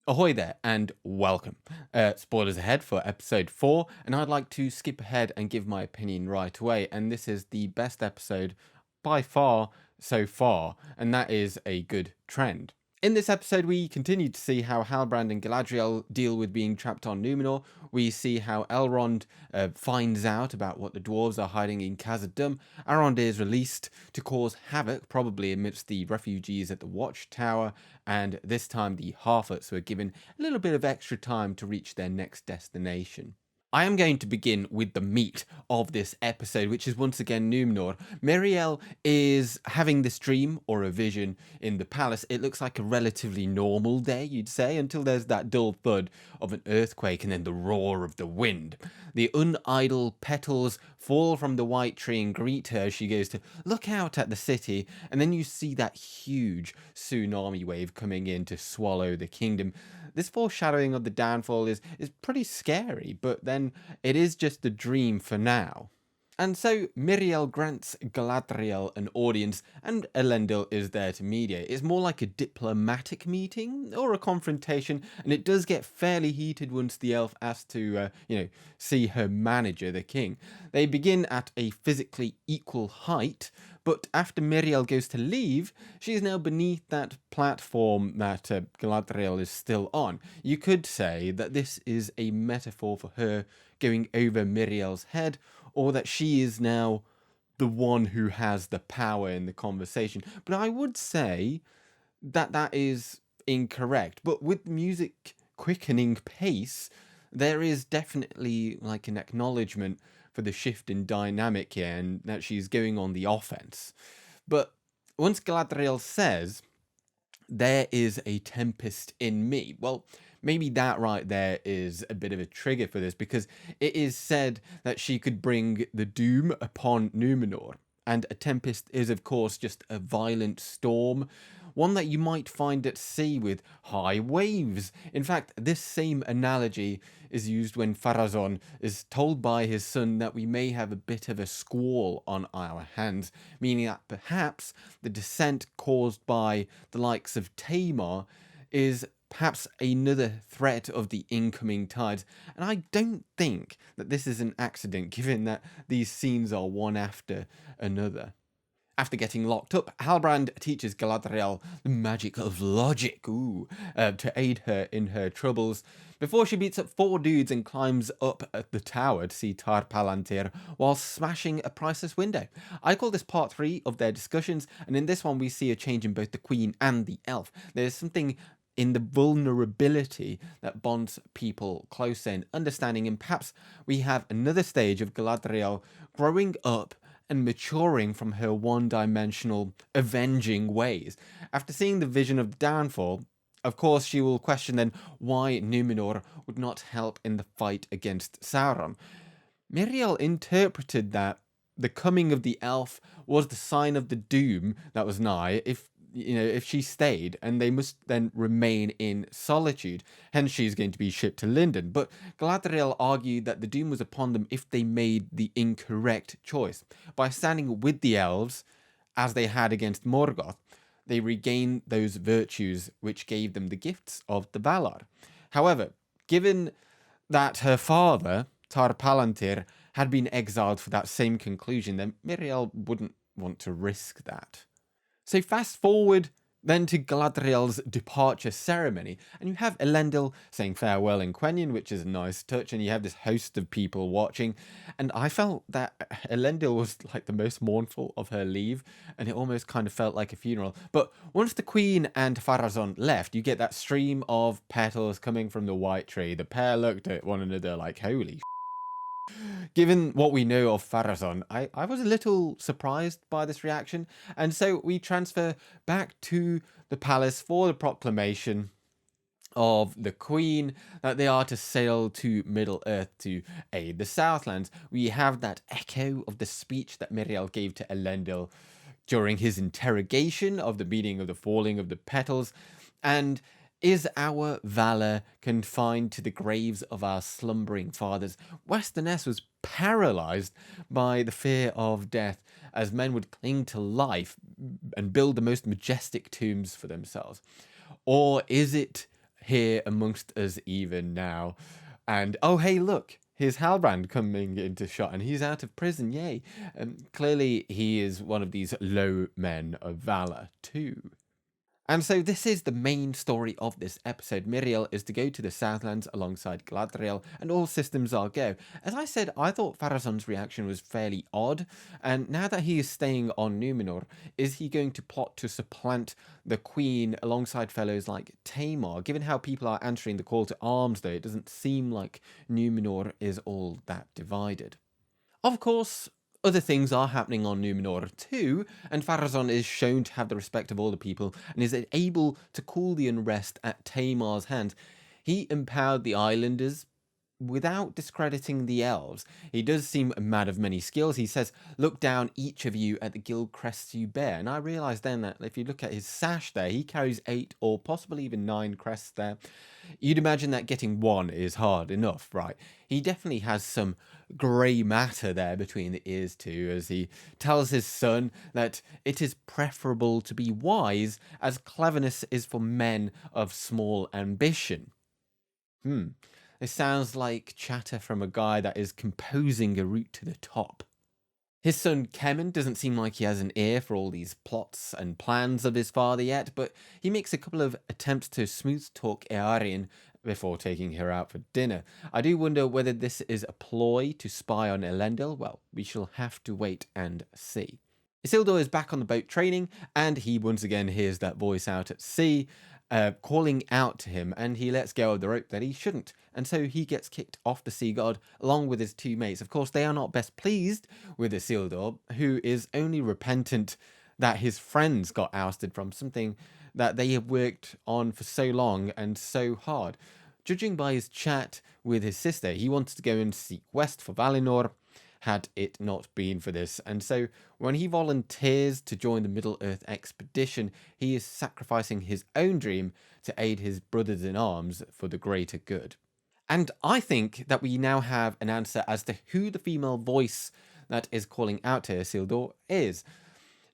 Ahoy there and welcome. Spoilers ahead for episode 4, and I'd like to skip ahead and give my opinion right away. And this is the best episode by far so far, and that is a good trend. In this episode, we continue to see how Halbrand and Galadriel deal with being trapped on Númenor. We see how Elrond finds out about what the dwarves are hiding in Khazad Dum. Arondir is released to cause havoc, probably amidst the refugees at the watchtower, and this time the Harfoots were given a little bit of extra time to reach their next destination. I am going to begin with the meat of this episode, which is once again Númenor. Miriel is having this dream or a vision in the palace. It looks like a relatively normal day, you'd say, until there's that dull thud of an earthquake and then the roar of the wind. The unidle petals fall from the white tree and greet her as she goes to look out at the city, and then you see that huge tsunami wave coming in to swallow the kingdom. This foreshadowing of the downfall is pretty scary, but then it is just a dream for now. And so Miriel grants Galadriel an audience, and Elendil is there to mediate. It's more like a diplomatic meeting or a confrontation, and it does get fairly heated once the elf asks to, see her manager, the king. They begin at a physically equal height, but after Miriel goes to leave, she is now beneath that platform that Galadriel is still on. You could say that this is a metaphor for her going over Miriel's head, or that she is now the one who has the power in the conversation. But I would say that that is incorrect. But with music quickening pace, there is definitely like an acknowledgement for the shift in dynamic here and that she's going on the offense. But once Galadriel says, "There is a tempest in me," well, maybe that right there is a bit of a trigger for this, because it is said that she could bring the doom upon Númenor. And a tempest is, of course, just a violent storm, one that you might find at sea with high waves. In fact, this same analogy is used when Pharazôn is told by his son that we may have a bit of a squall on our hands, meaning that perhaps the descent caused by the likes of Tamar is perhaps another threat of the incoming tides. And I don't think that this is an accident, given that these scenes are one after another. After getting locked up, Halbrand teaches Galadriel the magic of logic, to aid her in her troubles, before she beats up 4 dudes and climbs up at the tower to see Tar Palantir while smashing a priceless window. I call this part 3 of their discussions, and in this one we see a change in both the queen and the elf. There's something in the vulnerability that bonds people closer in understanding, and perhaps we have another stage of Galadriel growing up and maturing from her one-dimensional avenging ways. After seeing the vision of the downfall, of course she will question then why Númenor would not help in the fight against Sauron. Miriel interpreted that the coming of the elf was the sign of the doom that was nigh if she stayed, and they must then remain in solitude. Hence, she's going to be shipped to Lindon. But Galadriel argued that the doom was upon them if they made the incorrect choice. By standing with the elves, as they had against Morgoth, they regained those virtues which gave them the gifts of the Valar. However, given that her father, Tar Palantir, had been exiled for that same conclusion, then Miriel wouldn't want to risk that. So fast forward then to Galadriel's departure ceremony, and you have Elendil saying farewell in Quenya, which is a nice touch, and you have this host of people watching, and I felt that Elendil was like the most mournful of her leave, and it almost kind of felt like a funeral. But once the queen and Pharazôn left, you get that stream of petals coming from the white tree. The pair looked at one another like, holy Given what we know of Pharazôn, I was a little surprised by this reaction, and so we transfer back to the palace for the proclamation of the queen that they are to sail to Middle-earth to aid the Southlands. We have that echo of the speech that Miriel gave to Elendil during his interrogation of the meaning of the falling of the petals, and is our valour confined to the graves of our slumbering fathers? Westernesse was paralysed by the fear of death, as men would cling to life and build the most majestic tombs for themselves. Or is it here amongst us even now. And oh, hey, look, here's Halbrand coming into shot, and he's out of prison. Yay! Clearly, he is one of these low men of valor too. And so this is the main story of this episode. Miriel is to go to the Southlands alongside Galadriel, and all systems are go. As I said, I thought Pharazôn's reaction was fairly odd, and now that he is staying on Númenor, is he going to plot to supplant the Queen alongside fellows like Tamar? Given how people are answering the call to arms, though, it doesn't seem like Númenor is all that divided. Of course, other things are happening on Númenor too, and Pharazôn is shown to have the respect of all the people and is able to cool the unrest at Tamar's hands. He empowered the islanders without discrediting the elves. He does seem a man of many skills. He says, "Look down, each of you, at the guild crests you bear." And I realised then that if you look at his sash there, he carries 8 or possibly even 9 crests there. You'd imagine that getting 1 is hard enough, right? He definitely has some grey matter there between the ears too, as he tells his son that it is preferable to be wise, as cleverness is for men of small ambition. It sounds like chatter from a guy that is composing a route to the top. His son Kemen doesn't seem like he has an ear for all these plots and plans of his father yet, but he makes a couple of attempts to smooth talk Eärien before taking her out for dinner. I do wonder whether this is a ploy to spy on Elendil. Well, we shall have to wait and see. Isildur is back on the boat training, and he once again hears that voice out at sea, calling out to him, and he lets go of the rope that he shouldn't, and so he gets kicked off the sea god along with his 2 mates. Of course, they are not best pleased with Isildur, who is only repentant that his friends got ousted from something that they have worked on for so long and so hard. Judging by his chat with his sister, he wanted to go and seek west for Valinor, had it not been for this. And so when he volunteers to join the Middle-earth expedition, he is sacrificing his own dream to aid his brothers in arms for the greater good. And I think that we now have an answer as to who the female voice that is calling out to Isildur is.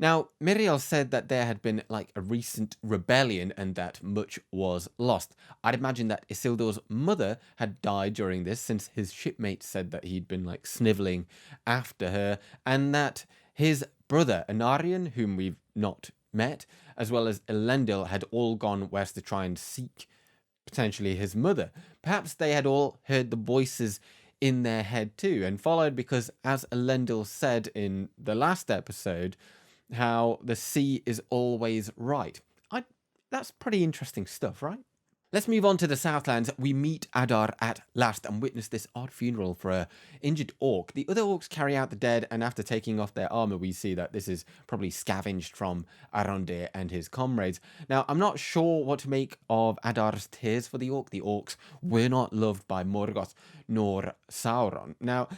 Now, Miriel said that there had been like a recent rebellion and that much was lost. I'd imagine that Isildur's mother had died during this, since his shipmate said that he'd been like snivelling after her, and that his brother Anarion, whom we've not met, as well as Elendil, had all gone west to try and seek potentially his mother. Perhaps they had all heard the voices in their head too and followed, because as Elendil said in the last episode, how the sea is always right. That's pretty interesting stuff, right? Let's move on to the Southlands. We meet Adar at last and witness this odd funeral for a injured orc. The other orcs carry out the dead, and after taking off their armor, we see that this is probably scavenged from Arondir and his comrades. Now, I'm not sure what to make of Adar's tears for the orc. The orcs were not loved by Morgoth nor Sauron. Now,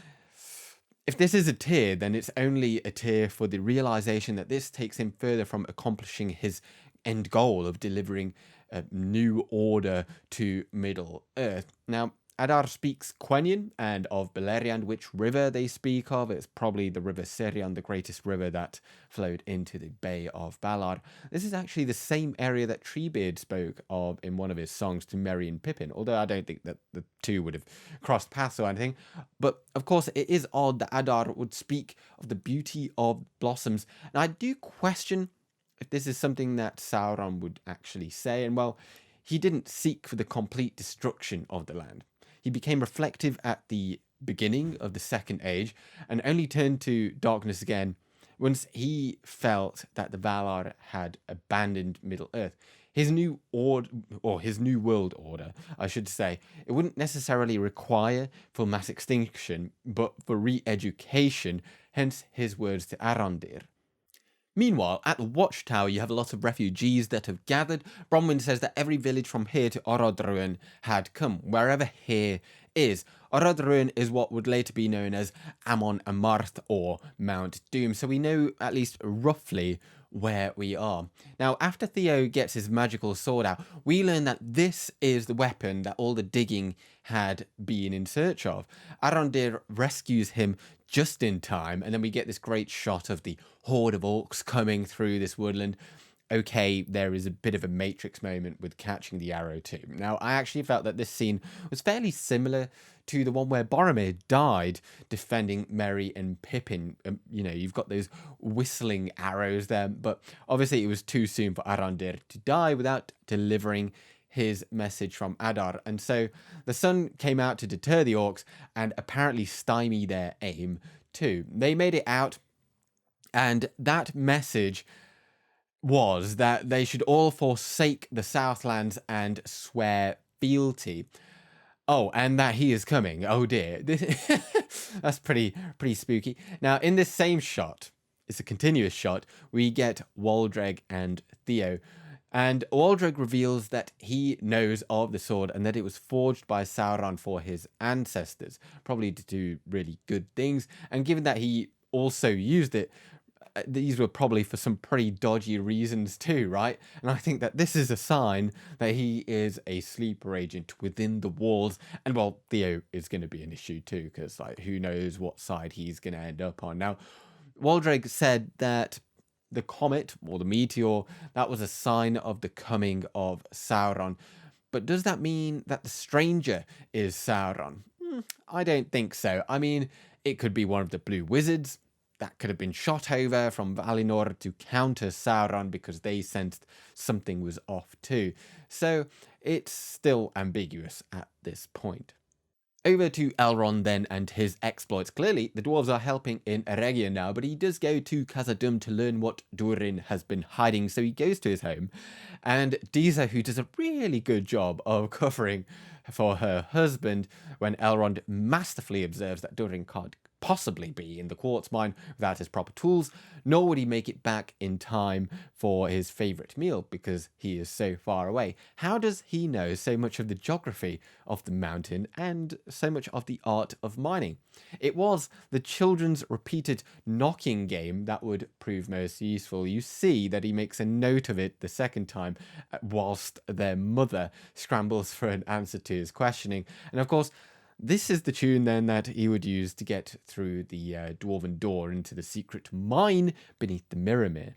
if this is a tear, then it's only a tear for the realization that this takes him further from accomplishing his end goal of delivering a new order to Middle-earth. Now, Adar speaks Quenya and of Beleriand, which river they speak of. It's probably the river Sirion, the greatest river that flowed into the Bay of Valar. This is actually the same area that Treebeard spoke of in one of his songs to Merry and Pippin, although I don't think that the two would have crossed paths or anything. But, of course, it is odd that Adar would speak of the beauty of blossoms, and I do question if this is something that Sauron would actually say. And, well, he didn't seek for the complete destruction of the land. He became reflective at the beginning of the Second Age and only turned to darkness again once he felt that the Valar had abandoned Middle-earth. His new order, or his new world order, I should say, it wouldn't necessarily require for mass extinction, but for re-education, hence his words to Arondir. Meanwhile, at the watchtower, you have a lot of refugees that have gathered. Bronwyn says that every village from here to Orodruin had come, wherever here is. Orodruin is what would later be known as Amon Amarth or Mount Doom, so we know at least roughly where we are. Now, after Theo gets his magical sword out, we learn that this is the weapon that all the digging had been in search of. Arondir rescues him just in time, and then we get this great shot of the horde of orcs coming through this woodland. okay, there is a bit of a Matrix moment with catching the arrow too. Now, I actually felt that this scene was fairly similar to the one where Boromir died defending Merry and Pippin. You've got those whistling arrows there, but obviously it was too soon for Arondir to die without delivering his message from Adar. And so the sun came out to deter the orcs and apparently stymie their aim too. They made it out, and that message was that they should all forsake the Southlands and swear fealty. Oh, and that he is coming. Oh dear. That's pretty spooky. Now, in this same shot, it's a continuous shot, we get Waldreg and Theo. And Waldreg reveals that he knows of the sword and that it was forged by Sauron for his ancestors, probably to do really good things. And given that he also used it, these were probably for some pretty dodgy reasons too, right? And I think that this is a sign that he is a sleeper agent within the walls. And well, Theo is going to be an issue too, because like, who knows what side he's going to end up on. Now, Waldreg said that the comet or the meteor, that was a sign of the coming of Sauron. But does that mean that the stranger is Sauron? I don't think so. I mean, it could be one of the blue wizards that could have been shot over from Valinor to counter Sauron because they sensed something was off too. So it's still ambiguous at this point. Over to Elrond then and his exploits. Clearly, the dwarves are helping in Eregia now, but he does go to Khazad Dum to learn what Durin has been hiding, so he goes to his home. And Disa, who does a really good job of covering for her husband, when Elrond masterfully observes that Durin can't possibly be in the quartz mine without his proper tools, nor would he make it back in time for his favourite meal because he is so far away. How does he know so much of the geography of the mountain and so much of the art of mining? It was the children's repeated knocking game that would prove most useful. You see that he makes a note of it the second time whilst their mother scrambles for an answer to his questioning. And of course, this is the tune then that he would use to get through the dwarven door into the secret mine beneath the Mirrormere.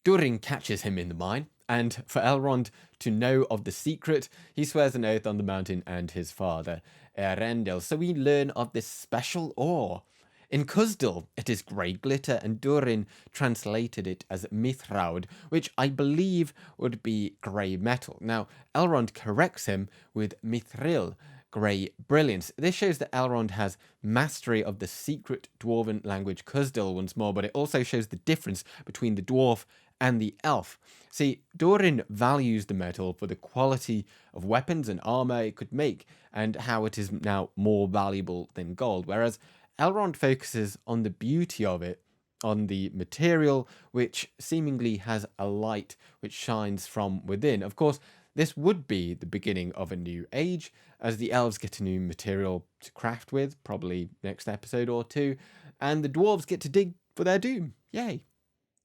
Durin catches him in the mine, and for Elrond to know of the secret, he swears an oath on the mountain and his father, Eärendil. So we learn of this special ore. In Khuzdul, it is grey glitter, and Durin translated it as Mithraud, which I believe would be grey metal. Now, Elrond corrects him with Mithril, grey brilliance. This shows that Elrond has mastery of the secret dwarven language Khuzdul once more, but it also shows the difference between the dwarf and the elf. See, Durin values the metal for the quality of weapons and armor it could make, and how it is now more valuable than gold, whereas Elrond focuses on the beauty of it, on the material, which seemingly has a light which shines from within. Of course, this would be the beginning of a new age, as the elves get a new material to craft with, probably next episode or two, and the dwarves get to dig for their doom. Yay!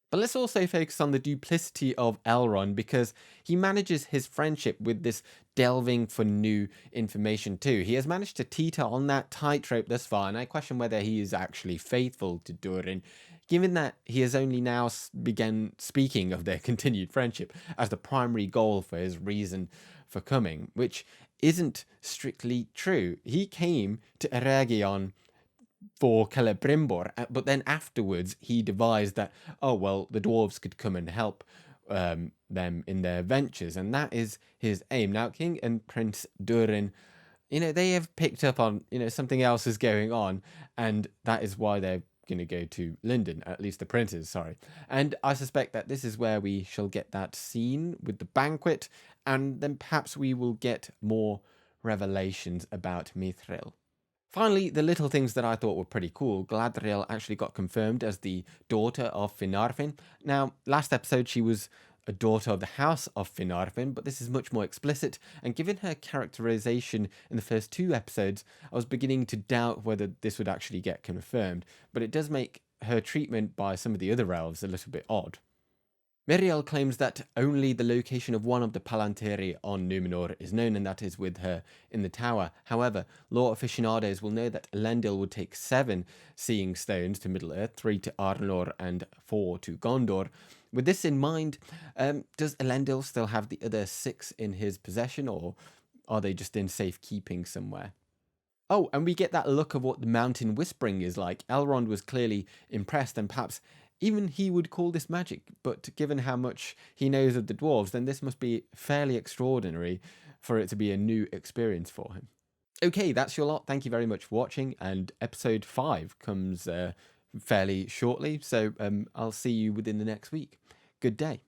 But let's also focus on the duplicity of Elrond, because he manages his friendship with this delving for new information too. He has managed to teeter on that tightrope thus far, and I question whether he is actually faithful to Durin, given that he has only now begun speaking of their continued friendship as the primary goal for his reason for coming, which isn't strictly true. He came to Eregion for Celebrimbor, but then afterwards he devised that, oh well, the dwarves could come and help them in their ventures, and that is his aim. Now, King and Prince Durin, they have picked up on, something else is going on, and that is why they're going to go to Lindon, at least the princes, sorry. And I suspect that this is where we shall get that scene with the banquet, and then perhaps we will get more revelations about Mithril. Finally, the little things that I thought were pretty cool. Galadriel actually got confirmed as the daughter of Finarfin. Now, last episode she was a daughter of the House of Finarfin, but this is much more explicit, and given her characterization in the first 2 episodes, I was beginning to doubt whether this would actually get confirmed, but it does make her treatment by some of the other elves a little bit odd. Miriel claims that only the location of one of the Palantiri on Númenor is known, and that is with her in the tower. However, lore aficionados will know that Elendil would take 7 seeing stones to Middle-earth, 3 to Arnor and 4 to Gondor, With this in mind, does Elendil still have the other 6 in his possession, or are they just in safekeeping somewhere? Oh, and we get that look of what the mountain whispering is like. Elrond was clearly impressed, and perhaps even he would call this magic, but given how much he knows of the dwarves, then this must be fairly extraordinary for it to be a new experience for him. Okay, that's your lot. Thank you very much for watching, and episode 5 comes fairly shortly, so I'll see you within the next week. Good day.